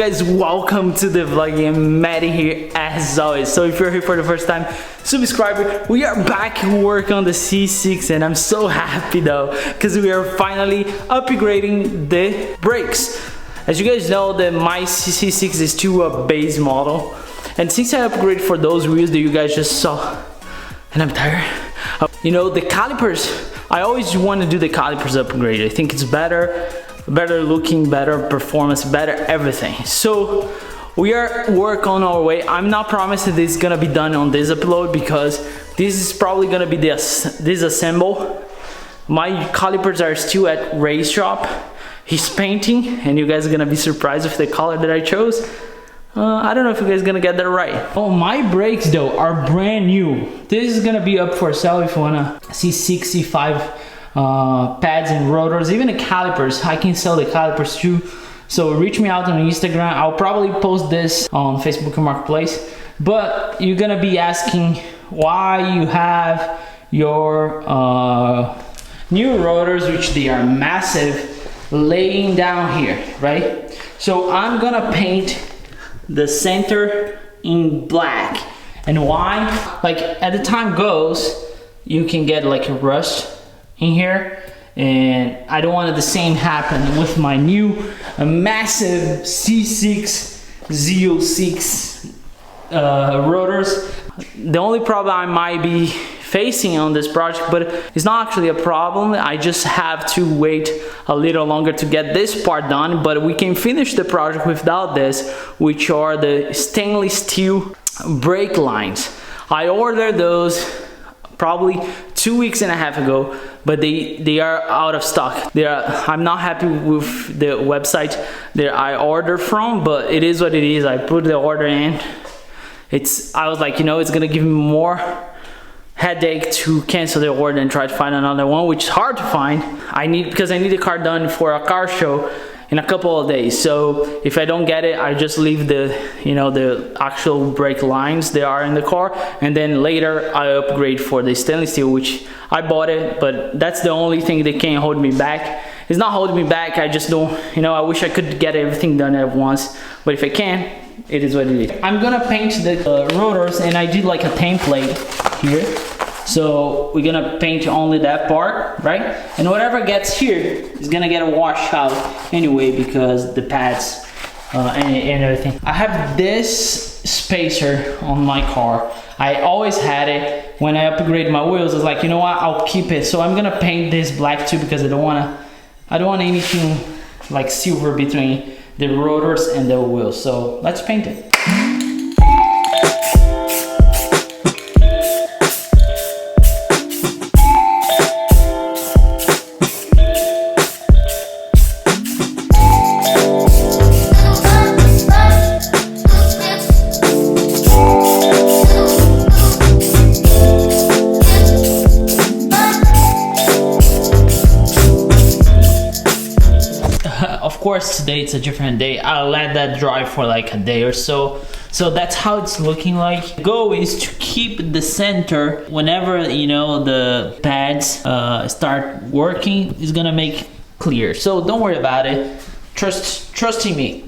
guys, welcome to the vlog. I'm Maddie here as always. So if you're here for the first time, subscribe. We are back working on the C6 and I'm so happy though because we are finally upgrading the brakes. As you guys know, my C6 is to a base model, and since I upgraded for those wheels that you guys just saw, and I'm tired, you know, the calipers, I always want to do the calipers upgrade. I think it's better looking, better performance, better everything. So we are working on our way. I'm not promising this is gonna be done on this upload because this is probably gonna be disassemble. My calipers are still at Ray's shop. He's painting and you guys are gonna be surprised with the color that I chose. I don't know if you guys are gonna get that right. Oh, my brakes though are brand new. This is gonna be up for sale if you wanna see 65 pads and rotors, even the calipers. I can sell the calipers too, so reach me out on Instagram. I'll probably post this on Facebook Marketplace. But you're gonna be asking why you have your new rotors, which they are massive, laying down here, right? So I'm gonna paint the center in black. And why? Like, as the time goes, you can get like a rust in here, and I don't want the same happen with my new massive C6 Z06 rotors. The only problem I might be facing on this project, but it's not actually a problem, I just have to wait a little longer to get this part done, but we can finish the project without this, which are the stainless steel brake lines. I ordered those probably 2.5 weeks ago, but they are out of stock. I'm not happy with the website that I ordered from, but it is what it is. I put the order in. I was like, you know, it's gonna give me more headache to cancel the order and try to find another one, which is hard to find. Because I need the car done for a car show in a couple of days. So if I don't get it, I just leave the actual brake lines that are in the car, and then later I upgrade for the stainless steel, which I bought it, but that's the only thing that can hold me back. It's not holding me back, I just don't, I wish I could get everything done at once, but if I can, it is what it is. I'm gonna paint the rotors, and I did like a template here. So we're gonna paint only that part, right? And whatever gets here is gonna get washed out anyway because the pads and everything. I have this spacer on my car. I always had it. When I upgraded my wheels, I was like, you know what? I'll keep it. So I'm gonna paint this black too because I don't want anything like silver between the rotors and the wheels. So let's paint it. Of course, today it's a different day. I'll let that dry for like a day or so. So that's how it's looking like. The goal is to keep the center whenever, the pads start working, it's gonna make clear. So don't worry about it. Trust me.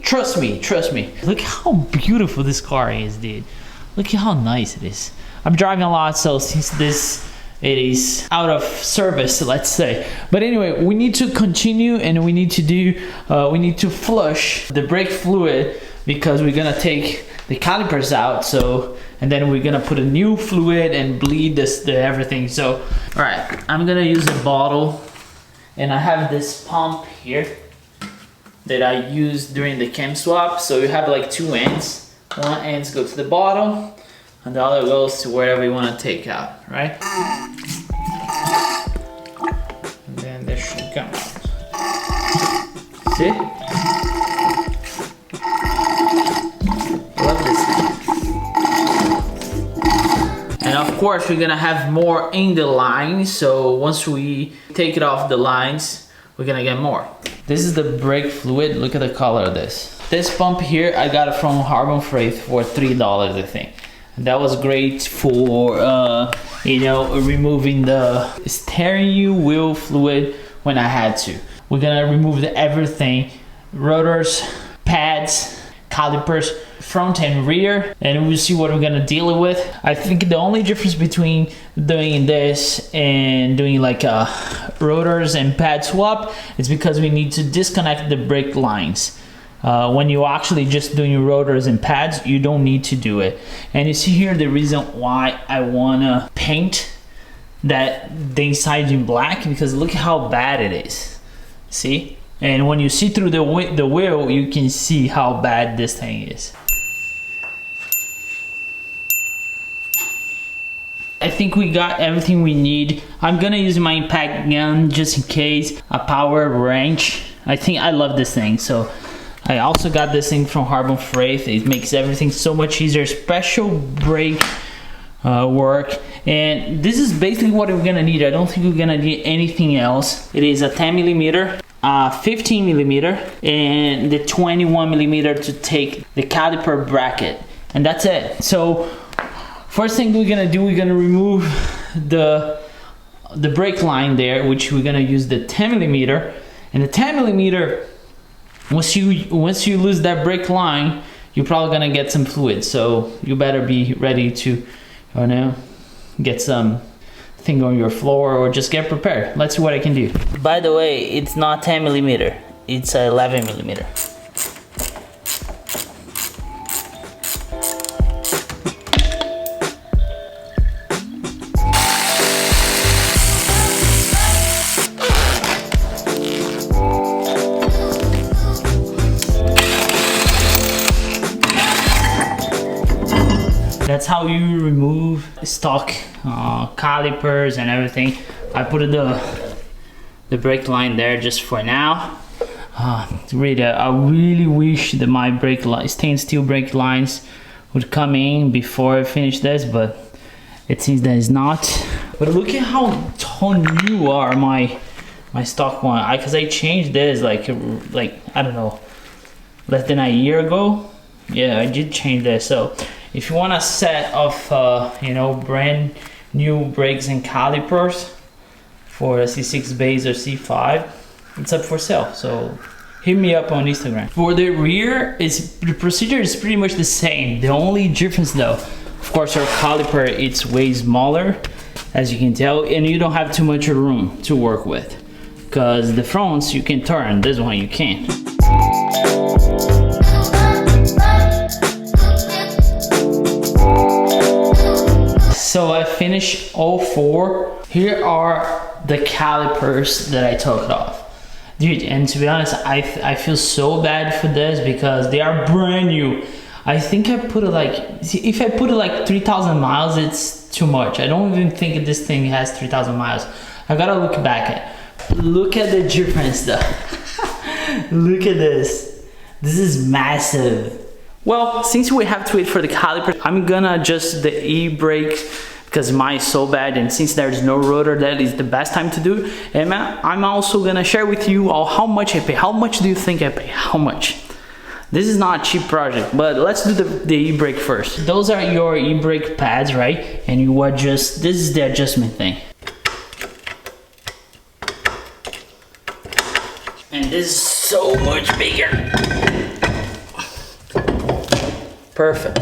Look how beautiful this car is, dude. Look at how nice it is. I'm driving a lot, so since it is out of service, let's say. But anyway, we need to continue, and we need to flush the brake fluid because we're gonna take the calipers out. So, and then we're gonna put a new fluid and bleed everything. So, all right, I'm gonna use a bottle, and I have this pump here that I used during the cam swap. So you have like two ends. One end goes to the bottom, and the other goes to wherever you want to take out, right? And then this should come out. See? Love this thing. And of course, we're gonna have more in the lines. So once we take it off the lines, we're gonna get more. This is the brake fluid. Look at the color of this. This pump here, I got it from HardWorkforce for $3, I think. That was great for removing the steering wheel fluid when I had to. We're gonna remove everything: rotors, pads, calipers front and rear, and we'll see what we're gonna deal with. I think the only difference between doing this and doing like rotors and pad swap is because we need to disconnect the brake lines. When you're actually just doing rotors and pads, you don't need to do it. And you see here the reason why I wanna paint the inside in black, because look how bad it is. See? And when you see through the wheel, you can see how bad this thing is. I think we got everything we need. I'm gonna use my impact gun just in case, a power wrench. I love this thing, so I also got this thing from HardWorkforce. It makes everything so much easier. Special brake work, and this is basically what we're gonna need. I don't think we're gonna need anything else. It is a 10 millimeter, 15 millimeter, and the 21 millimeter to take the caliper bracket, and that's it. So first thing we're gonna do, we're gonna remove the brake line there, which we're gonna use the 10 millimeter, and the 10 millimeter. Once you lose that brake line, you're probably gonna get some fluid, so you better be ready to, you know, get some thing on your floor or just get prepared. Let's see what I can do. By the way, it's not 10 millimeter, it's 11 millimeter. That's how you remove stock calipers and everything. I put the brake line there just for now. Really, I really wish that my stainless steel brake lines would come in before I finish this, but it seems that it's not. But look at how new are my stock one. Because I changed this like I don't know, less than a year ago. Yeah, I did change this. So if you want a set of you know, brand new brakes and calipers for a C6 base or C5, it's up for sale. So hit me up on Instagram. For the rear, the procedure is pretty much the same. The only difference though, of course, our caliper, it's way smaller, as you can tell, and you don't have too much room to work with, because the fronts you can turn, this one you can't. So I finished all four. Here are the calipers that I took off. Dude, and to be honest, I feel so bad for this because they are brand new. I think I put it like, if I put it like 3,000 miles, it's too much. I don't even think this thing has 3,000 miles. I gotta look back at. Look at the difference though. Look at this. This is massive. Well, since we have to wait for the caliper, I'm gonna adjust the e-brake because mine is so bad, and since there's no rotor, that is the best time to do. And I'm also gonna share with you all how much I pay. How much do you think I pay? How much? This is not a cheap project, but let's do the e-brake first. Those are your e-brake pads, right? And you adjust, this is the adjustment thing. And this is so much bigger. Perfect.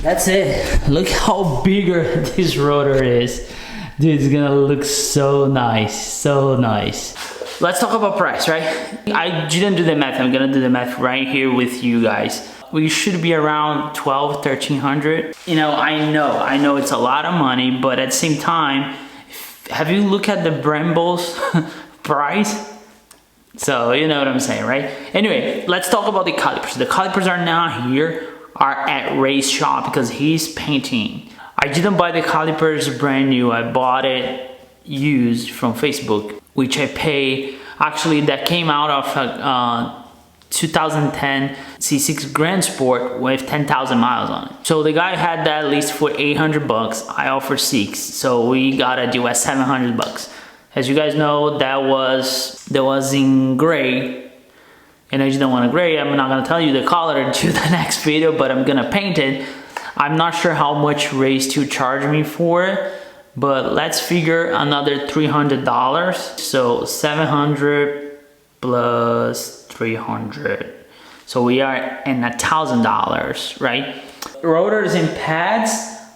That's it. Look how bigger this rotor is. Dude, it's gonna look so nice, so nice. Let's talk about price, right? I didn't do the math. I'm gonna do the math right here with you guys. We should be around 1,300. You know, I know it's a lot of money, but at the same time, have you looked at the Bremble's price? So you know what I'm saying, right? Anyway, let's talk about the calipers. The calipers are now here, are at Ray's shop because he's painting. I didn't buy the calipers brand new. I bought it used from Facebook, which I pay, actually that came out of 2010 C6 Grand Sport with 10,000 miles on it. So the guy had that leased for 800 bucks. I offered 6, so we got a deal at 700 bucks. As you guys know, that was in gray, and I didn't want a gray. I'm not gonna tell you the color to the next video, but I'm gonna paint it. I'm not sure how much Race to charge me for it, but let's figure another $300. So 700 plus 300. So we are in $1,000, right? Rotors and pads,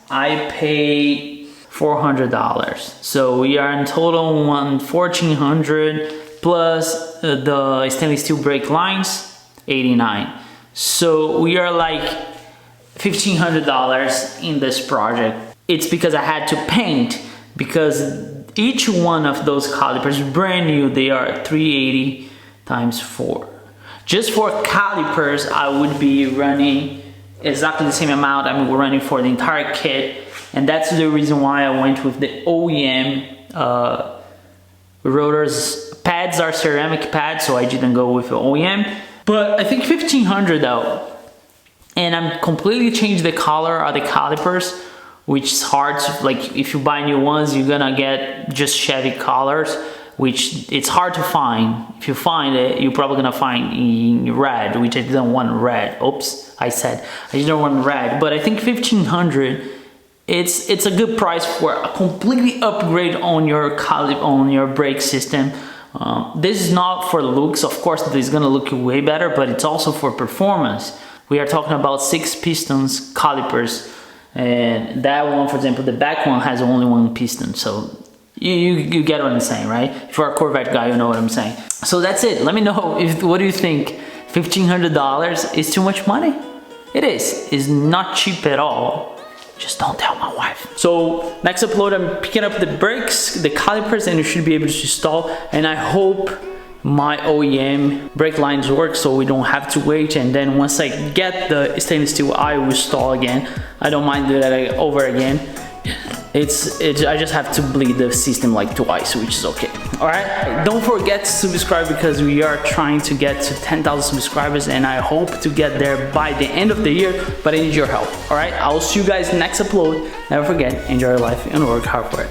I pay $400. So we are in total $1,400 plus the stainless steel brake lines, $89. So we are like $1,500 in this project. It's because I had to paint, because each one of those calipers, brand new, they are 380 times 4. Just for calipers, I would be running exactly the same amount. We're running for the entire kit, and that's the reason why I went with the OEM rotors. Pads are ceramic pads, so I didn't go with the OEM. But I think $1,500 though, and I'm completely changed the color of the calipers, which is hard to, like, if you buy new ones, you're gonna get just Chevy colors, which it's hard to find. If you find it, you're probably gonna find in red, which I didn't want red. Oops, I didn't want red, but I think $1,500, it's a good price for a completely upgrade on your brake system. This is not for looks, of course, this is gonna look way better, but it's also for performance. We are talking about 6 pistons calipers, and that one, for example, the back one has only 1 piston, so you get what I'm saying, right? If you're a Corvette guy, you know what I'm saying. So that's it. Let me know what do you think? $1,500 is too much money? It is. It's not cheap at all. Just don't tell my wife. So next upload, I'm picking up the brakes, the calipers, and you should be able to install. And I hope my OEM brake lines work, so we don't have to wait. And then once I get the stainless steel, I will install again. I don't mind doing that over again. I just have to bleed the system like twice, which is okay. All right, don't forget to subscribe, because we are trying to get to 10,000 subscribers, and I hope to get there by the end of the year, but I need your help. All right, I'll see you guys next upload. Never forget, enjoy your life and work hard for it.